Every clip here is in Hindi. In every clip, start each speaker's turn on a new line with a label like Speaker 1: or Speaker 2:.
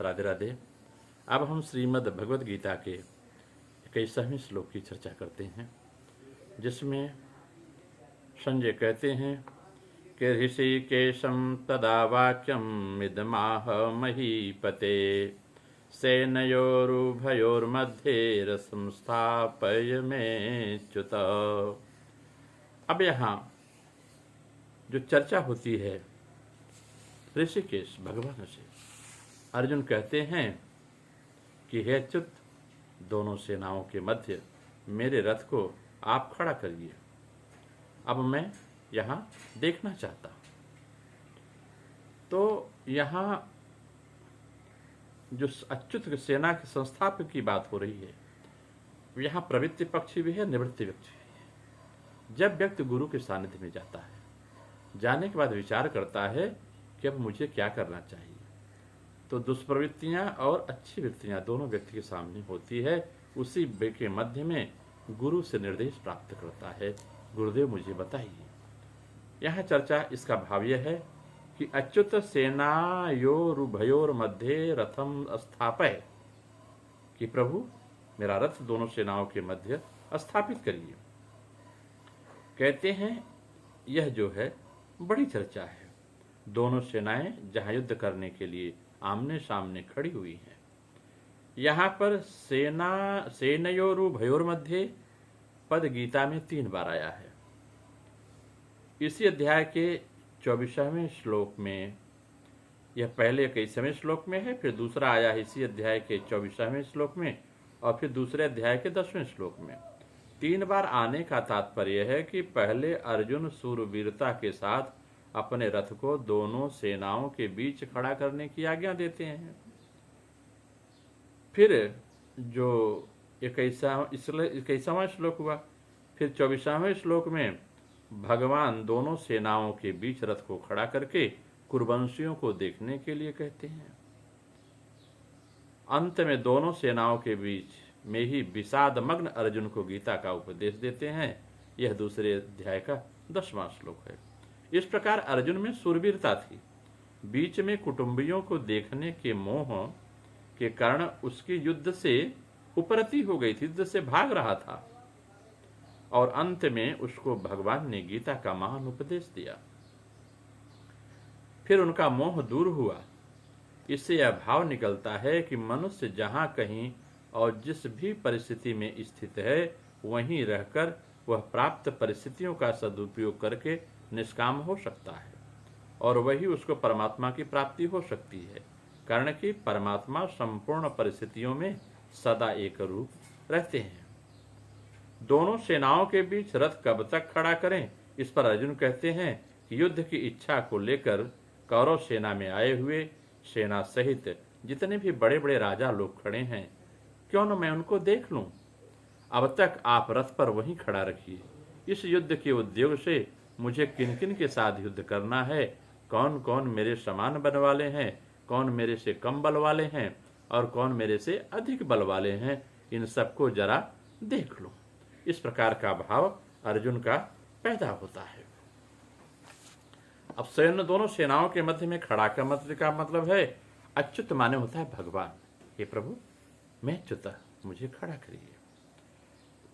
Speaker 1: राधे राधे। अब हम श्रीमद् भगवद गीता के 21वें श्लोक की चर्चा करते हैं, जिसमें संजय कहते हैं कि ऋषिकेशं तदा वाक्यम् इदमाह महीपते सेनयोरुभयोर्मध्ये रसं स्थापय मेच्युत। अब यहाँ जो चर्चा होती है ऋषिकेश भगवान से, अर्जुन कहते हैं कि हे अच्युत, दोनों सेनाओं के मध्य मेरे रथ को आप खड़ा करिए, अब मैं यहाँ देखना चाहता हूँ। तो यहाँ जो अच्युत सेना के संस्थापक की बात हो रही है, यहाँ प्रवृत्ति पक्ष भी है, निवृत्ति पक्ष भी है। जब व्यक्ति गुरु के सानिध्य में जाता है, जाने के बाद विचार करता है कि अब मुझे क्या करना चाहिए, तो दुष्प्रवृत्तियां और अच्छी वृत्तियां दोनों व्यक्ति के सामने होती है। उसी के मध्य में गुरु से निर्देश प्राप्त करता है, गुरुदेव मुझे बताइए। यहाँ चर्चा इसका भाव यह है कि अच्युत सेनायोरुभयोर मध्य रथम स्थापय, कि प्रभु मेरा रथ दोनों सेनाओं के मध्य स्थापित करिए। कहते हैं यह जो है बड़ी चर्चा है। दोनों सेनाएं जहां युद्ध करने के लिए आमने सामने खड़ी हुई हैं, यहाँ पर सेनयोरुभयोर मध्य पद गीता में 3 बार आया है। इसी अध्याय के 24वें श्लोक में, यह पहले 21वें श्लोक में है, फिर दूसरा आया है इसी अध्याय के 24वें श्लोक में, और फिर दूसरे अध्याय के 10वें श्लोक में। 3 बार आने का तात्पर्य है कि पहले अर्जुन सूरवीरता के साथ अपने रथ को दोनों सेनाओं के बीच खड़ा करने की आज्ञा देते हैं। फिर जो 21वां श्लोक हुआ, फिर 24वें श्लोक में भगवान दोनों सेनाओं के बीच रथ को खड़ा करके कुरुवंशियों को देखने के लिए कहते हैं। अंत में दोनों सेनाओं के बीच में ही विषादमग्न अर्जुन को गीता का उपदेश देते हैं। यह दूसरे अध्याय का 10वां श्लोक है। इस प्रकार अर्जुन में शूरवीरता थी, बीच में कुटुंबियों को देखने के मोह के कारण उसकी युद्ध से उपरति हो गई थी, युद्ध से भाग रहा था, और अंत में उसको भगवान ने गीता का महान उपदेश दिया। फिर उनका मोह दूर हुआ। इससे यह भाव निकलता है कि मनुष्य जहां कहीं और जिस भी परिस्थिति में स्थित है, वहीं रहकर वह प्राप्त परिस्थितियों का सदुपयोग करके निष्काम हो सकता है, और वही उसको परमात्मा की प्राप्ति हो सकती है। कारण कि परमात्मा संपूर्ण परिस्थितियों में सदा एक रूप रहते हैं। दोनों सेनाओं के बीच रथ कब तक खड़ा करें, इस पर अर्जुन कहते हैं कि युद्ध की इच्छा को लेकर कौरव सेना में आए हुए सेना सहित जितने भी बड़े बड़े राजा लोग खड़े हैं, क्यों न मैं उनको देख लूं। अब तक आप रथ पर वहीं खड़ा रखिए। इस युद्ध के उद्योग से मुझे किन किन के साथ युद्ध करना है, कौन कौन मेरे समान बल वाले हैं, कौन मेरे से कम बल वाले हैं, और कौन मेरे से अधिक बल वाले हैं, इन सबको जरा देख लो। इस प्रकार का भाव अर्जुन का पैदा होता है। अब दोनों सेनाओं के मध्य में खड़ा का मतलब है अच्युत, माने होता है भगवान। हे प्रभु मैं अच्युत, मुझे खड़ा करिए।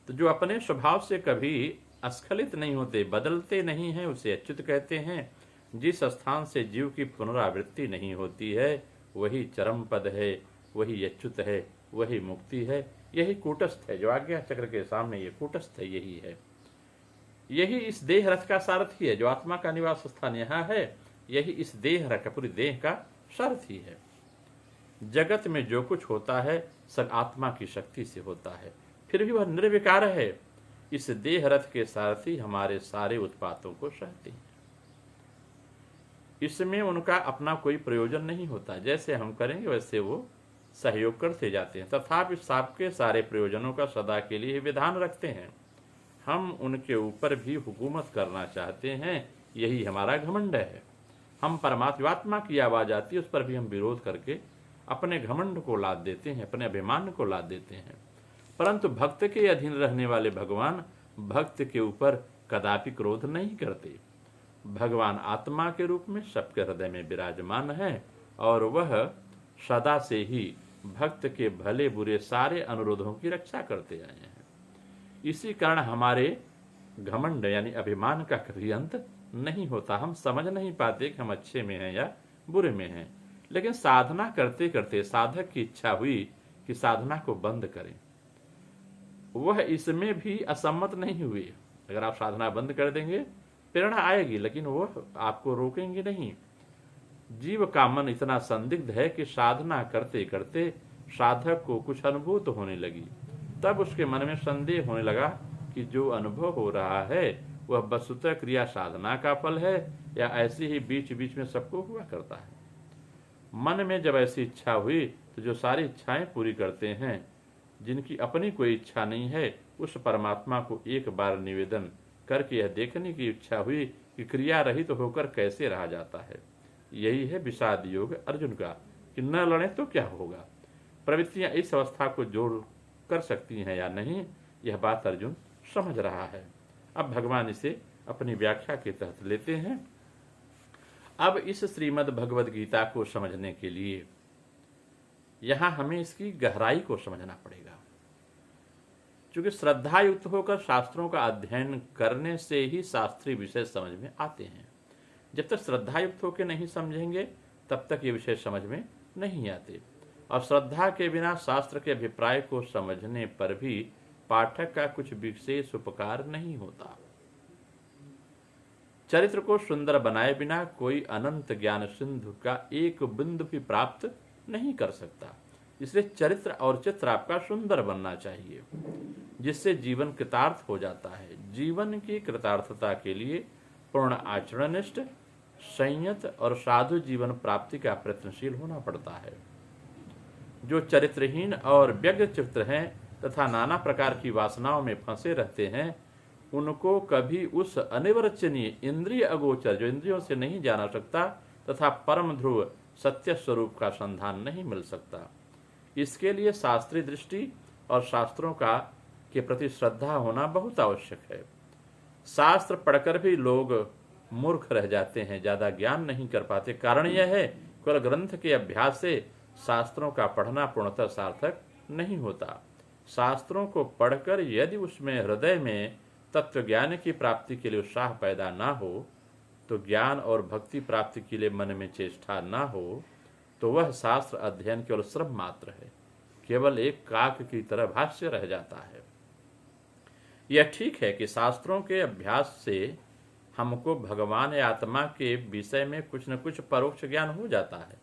Speaker 1: तो जो अपने स्वभाव से कभी अस्खलित नहीं होते, बदलते नहीं हैं, उसे अच्युत कहते हैं। जिस स्थान से जीव की पुनरावृत्ति नहीं होती है, वही चरम पद है, वही अच्युत है, वही मुक्ति है, यही कूटस्थ है। जो आज्ञा चक्र के सामने ये कूटस्थ है, यही है। यही इस देह रथ का सारथी है। जो आत्मा का निवास स्थान यहाँ है, यही इस देह रथ, पूरी देह का सारथी है। जगत में जो कुछ होता है सब आत्मा की शक्ति से होता है, फिर भी वह निर्विकार है। इस देह रथ के सारथी हमारे सारे उत्पातों को सहते हैं। इसमें उनका अपना कोई प्रयोजन नहीं होता। जैसे हम करेंगे वैसे वो सहयोग करते जाते हैं, तथापि सबके सारे प्रयोजनों का सदा के लिए विधान रखते हैं। हम उनके ऊपर भी हुकूमत करना चाहते हैं, यही हमारा घमंड है। हम परमात्मा की आवाज आती है, उस पर भी हम विरोध करके अपने घमंड को लाद देते हैं, अपने अभिमान को लाद देते हैं। परंतु भक्त के अधीन रहने वाले भगवान भक्त के ऊपर कदापि क्रोध नहीं करते। भगवान आत्मा के रूप में सबके हृदय में विराजमान है, और वह सदा से ही भक्त के भले बुरे सारे अनुरोधों की रक्षा करते आए हैं। इसी कारण हमारे घमंड यानी अभिमान का कभी अंत नहीं होता। हम समझ नहीं पाते कि हम अच्छे में हैं या बुरे में हैं, लेकिन साधना करते करते साधक की इच्छा हुई कि साधना को बंद करें। वह इसमें भी असम्मत नहीं हुए। अगर आप साधना बंद कर देंगे प्रेरणा आएगी, लेकिन वह आपको रोकेंगे नहीं। जीव का मन इतना संदिग्ध है कि साधना करते करते साधक को कुछ अनुभूत होने लगी। तब उसके मन में संदेह होने लगा कि जो अनुभव हो रहा है वह वस्तुतः क्रिया साधना का फल है या ऐसे ही बीच बीच में सबको हुआ करता है। मन में जब ऐसी इच्छा हुई तो जो सारी इच्छाएं पूरी करते हैं, जिनकी अपनी कोई इच्छा नहीं है, उस परमात्मा को एक बार निवेदन करके यह देखने की इच्छा हुई कि क्रिया रहित होकर कैसे रहा जाता है। यही है विषाद योग अर्जुन का, कि न लड़े तो क्या होगा। प्रवृत्तियां इस अवस्था को जोड़ कर सकती हैं या नहीं, यह बात अर्जुन समझ रहा है। अब भगवान इसे अपनी व्याख्या के तहत लेते हैं। अब इस श्रीमद् भगवद गीता को समझने के लिए यहां हमें इसकी गहराई को समझना पड़ेगा। क्योंकि श्रद्धा युक्त होकर शास्त्रों का अध्ययन करने से ही शास्त्रीय विषय समझ में आते हैं। जब तक श्रद्धा युक्त होकर नहीं समझेंगे तब तक ये विषय समझ में नहीं आते। और श्रद्धा के बिना शास्त्र के अभिप्राय को समझने पर भी पाठक का कुछ विशेष उपकार नहीं होता। चरित्र को सुंदर बनाए बिना कोई अनंत ज्ञान सिंधु का एक बिंदु भी प्राप्त नहीं कर सकता। इसलिए चरित्र और चित्र आपका सुंदर बनना चाहिए, जिससे जीवन कृतार्थ हो जाता है। जीवन की कृतार्थता के लिए पूर्ण आचरणनिष्ठ, संयत और साधु जीवन प्राप्ति का प्रयत्नशील होना पड़ता है। जो चरित्रहीन और व्यग्र चित्र हैं तथा नाना प्रकार की वासनाओं में फंसे रहते हैं, उनको कभी उस अनिर्वचनीय इंद्रिय अगोचर, जो इंद्रियों से नहीं जाना सकता, तथा परम ध्रुव सत्य स्वरूप का संधान नहीं मिल सकता। इसके लिए शास्त्रीय दृष्टि और शास्त्रों का के प्रति श्रद्धा होना बहुत आवश्यक है। शास्त्र पढ़कर भी लोग मूर्ख रह जाते हैं, ज्यादा ज्ञान नहीं कर पाते। कारण यह है केवल ग्रंथ के अभ्यास से शास्त्रों का पढ़ना पूर्णतः सार्थक नहीं होता। शास्त्रों को पढ़कर यदि उसमें हृदय में तत्व ज्ञान की प्राप्ति के लिए उत्साह पैदा ना हो, तो ज्ञान और भक्ति प्राप्ति के लिए मन में चेष्टा ना हो, तो वह शास्त्र अध्ययन केवल श्रम मात्र है, केवल एक काक की तरह भाष्य रह जाता है। यह ठीक है कि शास्त्रों के अभ्यास से हमको भगवान या आत्मा के विषय में कुछ न कुछ परोक्ष ज्ञान हो जाता है,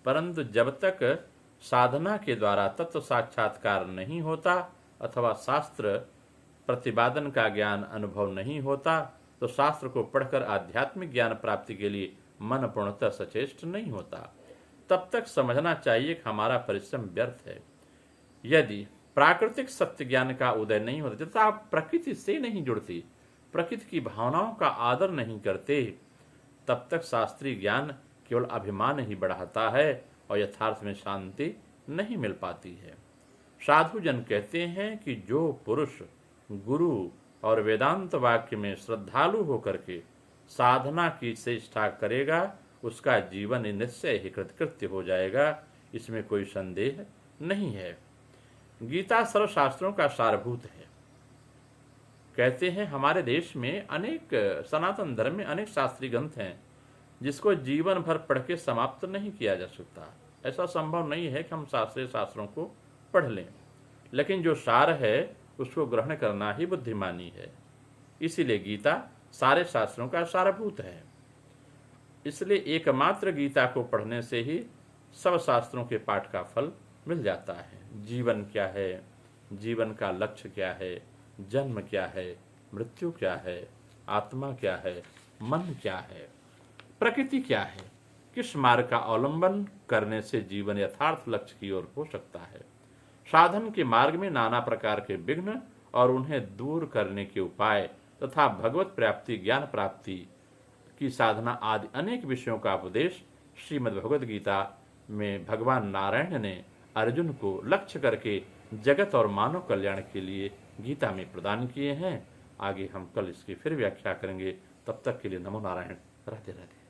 Speaker 1: परंतु जब तक साधना के द्वारा तत्व साक्षात्कार नहीं होता अथवा शास्त्र प्रतिपादन का ज्ञान अनुभव नहीं होता, तो शास्त्र को पढ़कर आध्यात्मिक ज्ञान प्राप्ति के लिए मन पूर्णतः सचेष्ट नहीं होता। तब तक समझना चाहिए कि हमारा परिश्रम व्यर्थ है। यदि प्राकृतिक सत्य ज्ञान का उदय नहीं होता, तथा आप प्रकृति से नहीं जुड़ती, प्रकृति की भावनाओं का आदर नहीं करते, तब तक शास्त्रीय ज्ञान केवल अभिमान ही बढ़ाता है और यथार्थ में शांति नहीं मिल पाती है। साधु जन कहते हैं कि जो पुरुष गुरु और वेदांत वाक्य में श्रद्धालु होकर के साधना की चेष्टा करेगा, उसका जीवन निश्चय ही कृतकृत्य हो जाएगा, इसमें कोई संदेह नहीं है। गीता सर्व शास्त्रों का सारभूत है। कहते हैं हमारे देश में अनेक सनातन धर्म में अनेक शास्त्रीय ग्रंथ हैं जिसको जीवन भर पढ़ के समाप्त नहीं किया जा सकता। ऐसा संभव नहीं है कि हम शास्त्रीय शास्त्रों को पढ़ लें, लेकिन जो सार है उसको ग्रहण करना ही बुद्धिमानी है। इसीलिए गीता सारे शास्त्रों का सारभूत है। इसलिए एकमात्र गीता को पढ़ने से ही सब शास्त्रों के पाठ का फल मिल जाता है। जीवन क्या है, जीवन का लक्ष्य क्या है, जन्म क्या है, मृत्यु क्या है, आत्मा क्या है, मन क्या है, प्रकृति क्या है, किस मार्ग का अवलंबन करने से जीवन यथार्थ लक्ष्य की ओर हो सकता है। साधन के मार्ग में नाना प्रकार के विघ्न और उन्हें दूर करने के उपाय तथा भगवत प्राप्ति, ज्ञान प्राप्ति की साधना आदि अनेक विषयों का उपदेश श्रीमद् भगवद गीता में भगवान नारायण ने अर्जुन को लक्ष्य करके जगत और मानव कल्याण के लिए गीता में प्रदान किए हैं। आगे हम कल इसकी फिर व्याख्या करेंगे। तब तक के लिए नमो नारायण। राधे राधे।